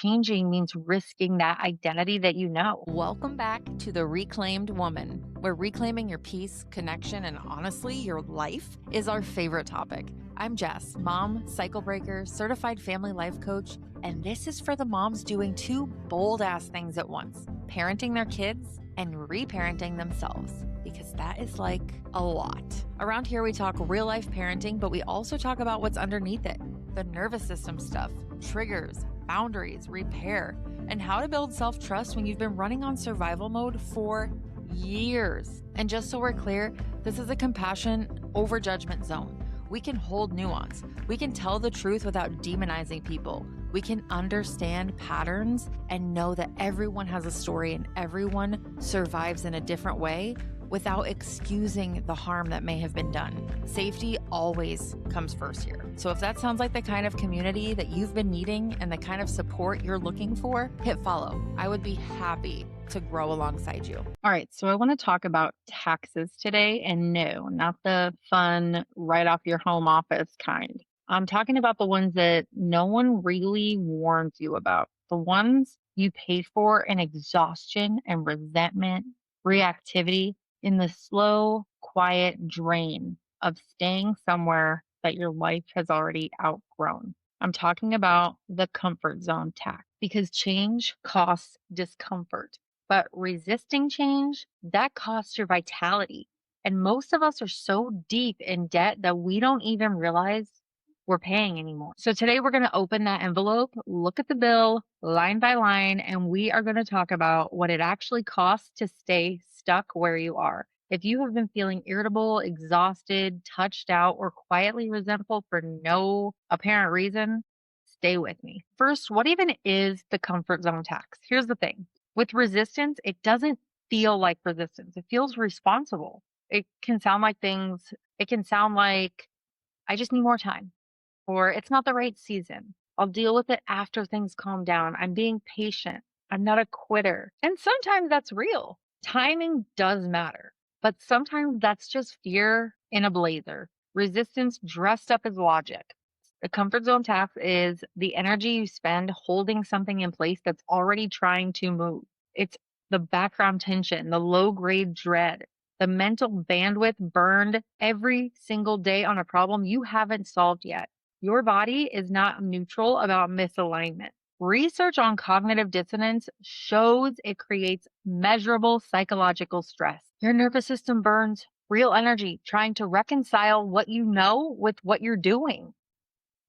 changing means risking that identity that you know. Welcome back to The Reclaimed Woman, where reclaiming your peace, connection, and honestly, your life is our favorite topic. I'm Jess, mom, cycle breaker, certified family life coach, and this is for the moms doing two bold ass things at once: parenting their kids and reparenting themselves, because that is like a lot. Around here, we talk real life parenting, but we also talk about what's underneath it: the nervous system stuff, triggers, boundaries, repair, and how to build self-trust when you've been running on survival mode for years. And just so we're clear, this is a compassion over judgment zone. We can hold nuance. We can tell the truth without demonizing people. We can understand patterns and know that everyone has a story and everyone survives in a different way without excusing the harm that may have been done. Safety always comes first here. So if that sounds like the kind of community that you've been needing and the kind of support you're looking for, hit follow. I would be happy to grow alongside you. All right, so I want to talk about taxes today, and no, not the fun, right off your home office kind. I'm talking about the ones that no one really warns you about, the ones you pay for in exhaustion and resentment, reactivity, in the slow, quiet drain of staying somewhere that your life has already outgrown. I'm talking about the comfort zone tax, because change costs discomfort, but resisting change, that costs your vitality. And most of us are so deep in debt that we don't even realize we're paying anymore. So today we're going to open that envelope, look at the bill line by line, and we are going to talk about what it actually costs to stay stuck where you are. If you have been feeling irritable, exhausted, touched out, or quietly resentful for no apparent reason, stay with me. First, what even is the comfort zone tax? Here's the thing. With resistance, it doesn't feel like resistance. It feels responsible. It can sound like, I just need more time, or it's not the right season. I'll deal with it after things calm down. I'm being patient. I'm not a quitter. And sometimes that's real. Timing does matter, but sometimes that's just fear in a blazer. Resistance dressed up as logic. The comfort zone tax is the energy you spend holding something in place that's already trying to move. It's the background tension, the low grade dread, the mental bandwidth burned every single day on a problem you haven't solved yet. Your body is not neutral about misalignment. Research on cognitive dissonance shows it creates measurable psychological stress. Your nervous system burns real energy trying to reconcile what you know with what you're doing.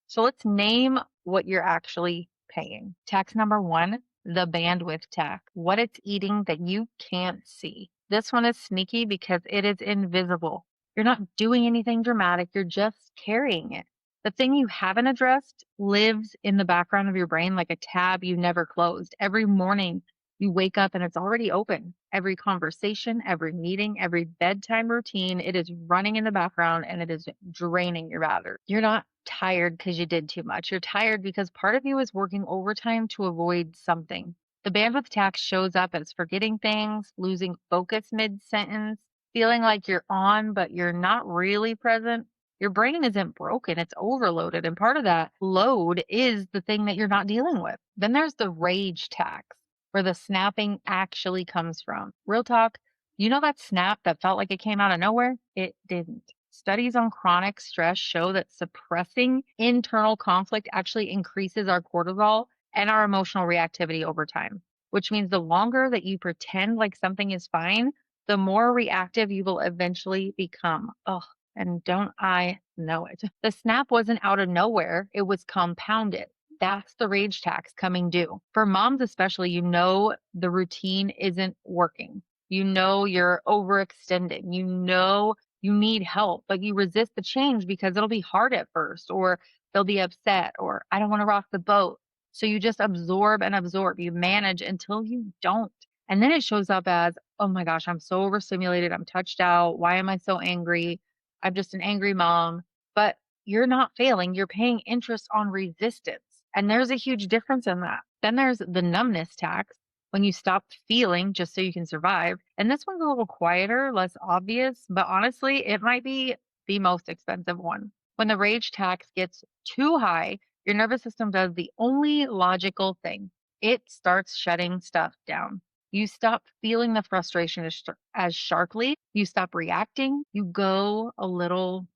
So let's name what you're actually paying. Tax number one, the bandwidth tax, what it's eating that you can't see. This one is sneaky because it is invisible. You're not doing anything dramatic, you're just carrying it. The thing you haven't addressed lives in the background of your brain like a tab you never closed. Every morning you wake up and it's already open. Every conversation, every meeting, every bedtime routine, it is running in the background and it is draining your battery. You're not tired because you did too much. You're tired because part of you is working overtime to avoid something. The bandwidth tax shows up as forgetting things, losing focus mid sentence, feeling like you're on, but you're not really present. Your brain isn't broken, it's overloaded. And part of that load is the thing that you're not dealing with. Then there's the rage tax, where the snapping actually comes from. Real talk, you know that snap that felt like it came out of nowhere? It didn't. Studies on chronic stress show that suppressing internal conflict actually increases our cortisol and our emotional reactivity over time, which means the longer that you pretend like something is fine, the more reactive you will eventually become. Oh, and don't I know it? The snap wasn't out of nowhere, it was compounded. That's the rage tax coming due. For moms, especially, you know the routine isn't working. You know you're overextending. You know you need help, but you resist the change because it'll be hard at first, or they'll be upset, or I don't want to rock the boat. So you just absorb and absorb. You manage until you don't. And then it shows up as, oh my gosh, I'm so overstimulated. I'm touched out. Why am I so angry? I'm just an angry mom. But you're not failing. You're paying interest on resistance. And there's a huge difference in that. Then there's the numbness tax, when you stop feeling just so you can survive. And this one's a little quieter, less obvious, but honestly, it might be the most expensive one. When the rage tax gets too high, your nervous system does the only logical thing. it starts shutting stuff down. You stop feeling the frustration as sharply. You stop reacting. You go a little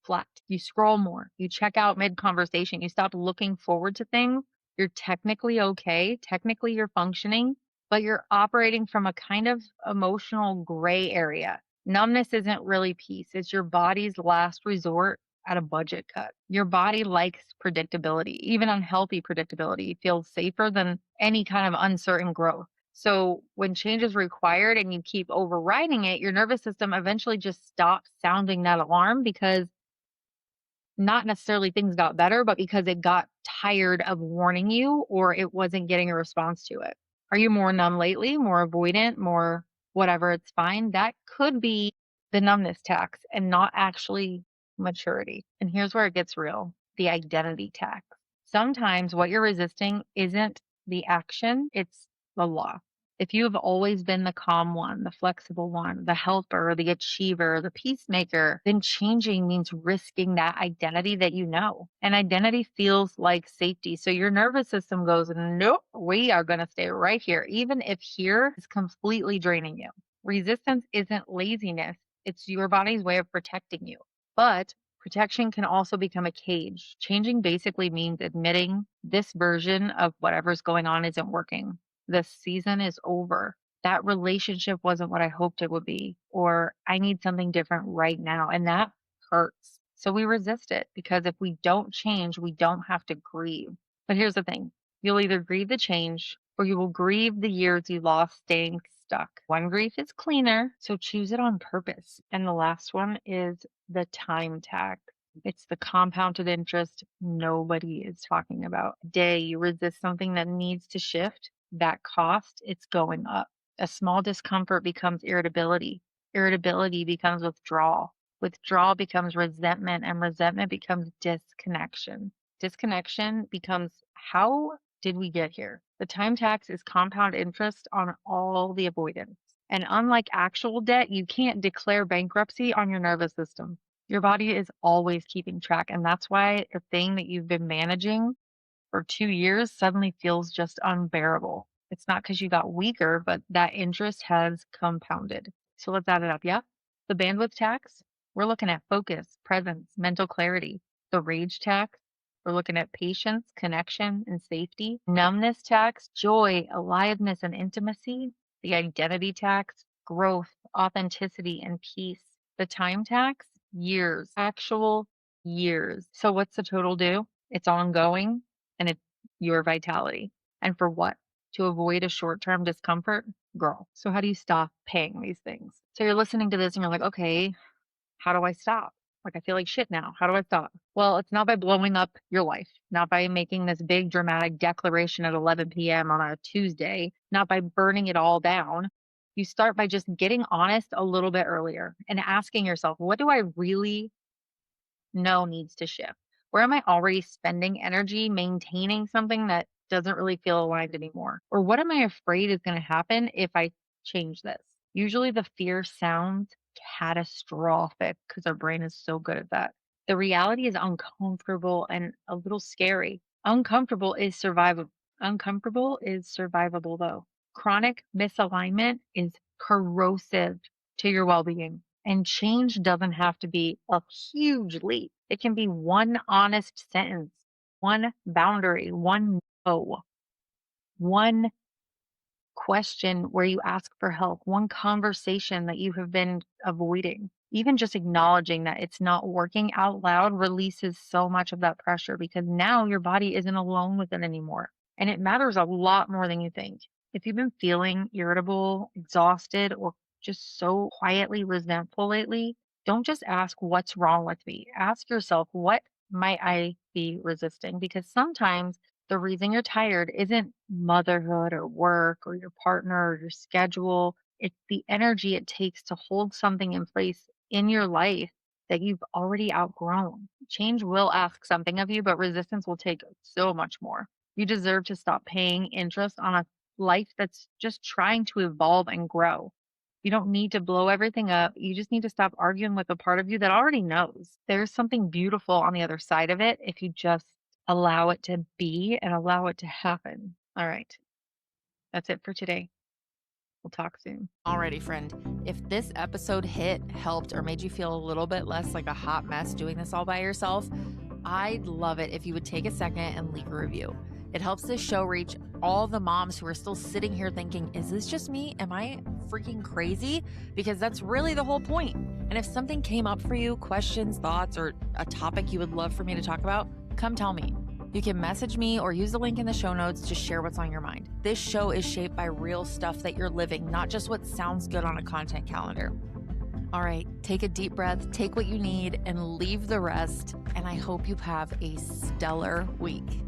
flat. You scroll more. You check out mid conversation. You stop looking forward to things. You're technically okay. Technically, you're functioning, but you're operating from a kind of emotional gray area. Numbness isn't really peace, it's your body's last resort at a budget cut. Your body likes predictability, even unhealthy predictability. It feels safer than any kind of uncertain growth. So when change is required and you keep overriding it, your nervous system eventually just stops sounding that alarm because not necessarily things got better, but because it got tired of warning you or it wasn't getting a response to it. Are you more numb lately, more avoidant, more whatever, it's fine? That could be the numbness tax and not actually maturity. And here's where it gets real, the identity tax. Sometimes what you're resisting isn't the action, it's the law. If you have always been the calm one, the flexible one, the helper, the achiever, the peacemaker, then changing means risking that identity that you know. And identity feels like safety. So your nervous system goes, nope, we are going to stay right here, even if here is completely draining you. Resistance isn't laziness, it's your body's way of protecting you. But protection can also become a cage. Changing basically means admitting this version of whatever's going on isn't working. The season is over. That relationship wasn't what I hoped it would be, or I need something different right now. And that hurts. So we resist it because if we don't change, we don't have to grieve. But here's the thing, you'll either grieve the change or you will grieve the years you lost staying stuck. One grief is cleaner, so choose it on purpose. And the last one is the time tag. It's the compounded interest nobody is talking about. Day you resist something that needs to shift, that cost, it's going up. A small discomfort becomes irritability. Irritability becomes withdrawal. Withdrawal becomes resentment, and resentment becomes disconnection. Disconnection becomes how did we get here? The time tax is compound interest on all the avoidance. And unlike actual debt, you can't declare bankruptcy on your nervous system. Your body is always keeping track. And that's why the thing that you've been managing for 2 years suddenly feels just unbearable. It's not because you got weaker, but that interest has compounded. So let's add it up. Yeah. The bandwidth tax, we're looking at focus, presence, mental clarity. The rage tax, we're looking at patience, connection, and safety. Numbness tax, joy, aliveness, and intimacy. The identity tax, growth, authenticity, and peace. The time tax, years, actual years. So what's the total due? It's ongoing and it's your vitality. And for what? To avoid a short term discomfort? Girl. So, how do you stop paying these things? So, you're listening to this and you're like, okay, how do I stop? Like, I feel like shit now. How do I stop? Well, it's not by blowing up your life, not by making this big dramatic declaration at 11 p.m. on a Tuesday, not by burning it all down. You start by just getting honest a little bit earlier and asking yourself, what do I really no needs to shift? Where am I already spending energy maintaining something that doesn't really feel aligned anymore? Or what am I afraid is going to happen if I change this? Usually the fear sounds catastrophic because our brain is so good at that. The reality is uncomfortable and a little scary. Uncomfortable is survivable. Uncomfortable is survivable though. Chronic misalignment is corrosive to your well being. And change doesn't have to be a huge leap. It can be one honest sentence, one boundary, one no, one question where you ask for help, one conversation that you have been avoiding. Even just acknowledging that it's not working out loud releases so much of that pressure because now your body isn't alone with it anymore. And it matters a lot more than you think. If you've been feeling irritable, exhausted, or just so quietly resentful lately, don't just ask what's wrong with me. Ask yourself, what might I be resisting? Because sometimes the reason you're tired isn't motherhood or work or your partner or your schedule. It's the energy it takes to hold something in place in your life that you've already outgrown. Change will ask something of you, but resistance will take so much more. You deserve to stop paying interest on a life that's just trying to evolve and grow. You don't need to blow everything up. You just need to stop arguing with a part of you that already knows. There's something beautiful on the other side of it if you just allow it to be and allow it to happen. All right. That's it for today. We'll talk soon. Alrighty, friend. If this episode hit, helped, or made you feel a little bit less like a hot mess doing this all by yourself, I'd love it if you would take a second and leave a review. It helps this show reach all the moms who are still sitting here thinking, is this just me? Am I freaking crazy? Because that's really the whole point. And if something came up for you, questions, thoughts, or a topic you would love for me to talk about, come tell me. You can message me or use the link in the show notes to share what's on your mind. This show is shaped by real stuff that you're living, not just what sounds good on a content calendar. All right, take a deep breath, take what you need, and leave the rest. And I hope you have a stellar week.